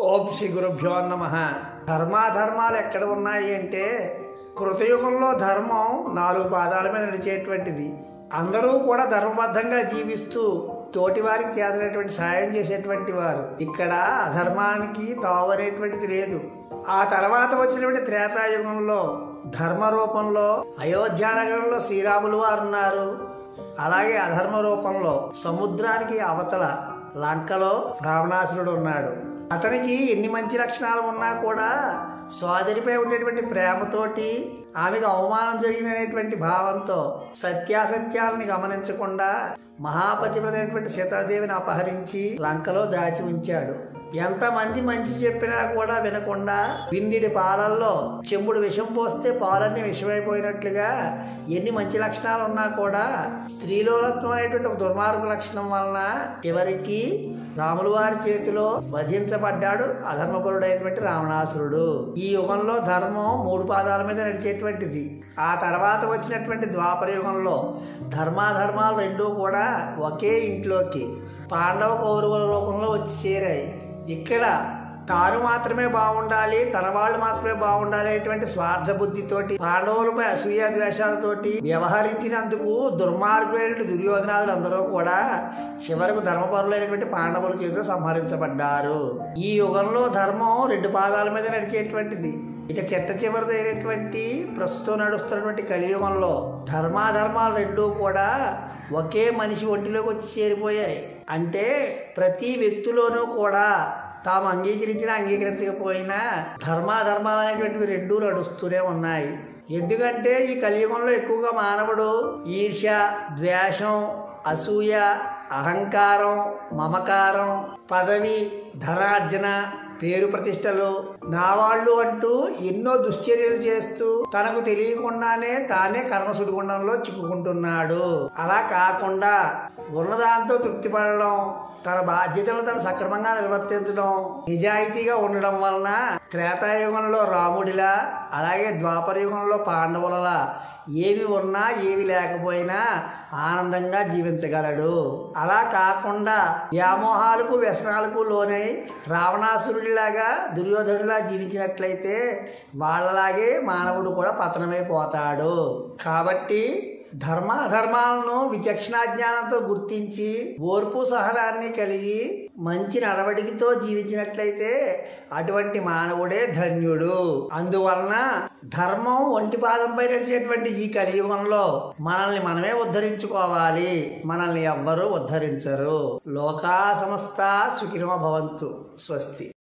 ఓం శ్రీ గురుభ్యో నమః. ధర్మాధర్మాలు ఎక్కడ ఉన్నాయి అంటే, కృతయుగంలో ధర్మం 4 పాదాల మీద నడిచేటువంటిది. అందరూ కూడా ధర్మబద్ధంగా జీవిస్తూ తోటి వారికి చేసినటువంటి సాయం చేసేటువంటి వారు. ఇక్కడ అధర్మానికి తావు అనేటువంటిది లేదు. ఆ తర్వాత వచ్చినటువంటి త్రేతాయుగంలో ధర్మ రూపంలో అయోధ్యానగరంలో శ్రీరాములు వారు ఉన్నారు. అలాగే అధర్మ రూపంలో సముద్రానికి అవతల లంకలో రావణాసురుడు ఉన్నాడు. అతనికి ఎన్ని మంచి లక్షణాలు ఉన్నా కూడా సోదరిపై ఉండేటువంటి ప్రేమతోటి ఆమెకు అవమానం జరిగినటువంటి భావంతో సత్యాసత్యాలని గమనించకుండా మహాపతివ్రతైనటువంటి సీతాదేవిని అపహరించి లంకలో దాచి ఉంచాడు. ఎంతమంది మంచి చెప్పినా కూడా వినకుండా విందిడి పాలల్లో చెంబుడు విషం పోస్తే పాలన్నీ విషమైపోయినట్లుగా ఎన్ని మంచి లక్షణాలు ఉన్నా కూడా స్త్రీలోలత్వం అనేటువంటి ఒక దుర్మార్గ లక్షణం వలన చివరికి రాముల వారి చేతిలో వధించబడ్డాడు అధర్మపరుడైనటువంటి రావణాసురుడు. ఈ యుగంలో ధర్మం 3 పాదాల మీద నడిచేటువంటిది. ఆ తర్వాత వచ్చినటువంటి ద్వాపర యుగంలో ధర్మాధర్మాలు రెండూ కూడా ఒకే ఇంట్లోకి పాండవ కౌరవుల రూపంలో వచ్చి చేరాయి. ఇక్కడ తాను మాత్రమే బాగుండాలి, తన వాళ్ళు మాత్రమే బాగుండాలి అనేటువంటి స్వార్థ బుద్ధితోటి పాండవులపై అసూయ ద్వేషాలతోటి వ్యవహరించినందుకు దుర్మార్గులైన దుర్యోధనాదులు అందరూ కూడా చివరకు ధర్మపరులైనటువంటి పాండవుల చేతిలో సంహరించబడ్డారు. ఈ యుగంలో ధర్మం 2 పాదాల మీద నడిచేటువంటిది. ఇక చెట్ట చివరిదైనటువంటి ప్రస్తుతం నడుస్తున్నటువంటి కలియుగంలో ధర్మాధర్మాలు రెండూ కూడా ఒకే మనిషి ఒంటిలోకి వచ్చి చేరిపోయాయి. అంటే ప్రతి వ్యక్తిలోనూ కూడా తాము అంగీకరించినా అంగీకరించకపోయినా ధర్మాధర్మాలు అనేటువంటివి రెండూ నడుస్తూనే ఉన్నాయి. ఎందుకంటే ఈ కలియుగంలో ఎక్కువగా మానవుడు ఈర్ష్య, ద్వేషం, అసూయ, అహంకారం, మమకారం, పదవి, ధనార్జన, పేరు ప్రతిష్టలు, నా వాళ్ళు అంటూ ఎన్నో దుశ్చర్యలు చేస్తూ తనకు తెలియకుండానే తానే కర్మసుడిగుండంలో చిక్కుకుంటున్నాడు. అలా కాకుండా ఉన్నదాంతో తృప్తి పడడం, తన బాధ్యతలను తను సక్రమంగా నిర్వర్తించడం, నిజాయితీగా ఉండడం వలన త్రేతాయుగంలో రాముడిలా అలాగే ద్వాపర యుగంలో పాండవులలా ఏమి ఉన్నా ఏమి లేకపోయినా ఆనందంగా జీవించగలడు. అలా కాకుండా వ్యామోహాలకు వ్యసనాలకు లోనై రావణాసురుడిలాగా దుర్యోధనులా జీవించినట్లయితే వాళ్ళలాగే మానవుడు కూడా పతనమైపోతాడు. కాబట్టి ధర్మాధర్మాలను విచక్షణా జ్ఞానంతో గుర్తించి ఓర్పు సహనాన్ని కలిగి మంచి నడవడికతో జీవించినట్లయితే అటువంటి మానవుడే ధన్యుడు. అందువలన ధర్మం ఒంటి పాదంపై నడిచేటువంటి ఈ కలియుగంలో మనల్ని మనమే ఉద్ధరించుకోవాలి. మనల్ని ఎవ్వరూ ఉద్ధరించరు. లోకా సమస్త సుఖినో భవంతు. స్వస్తి.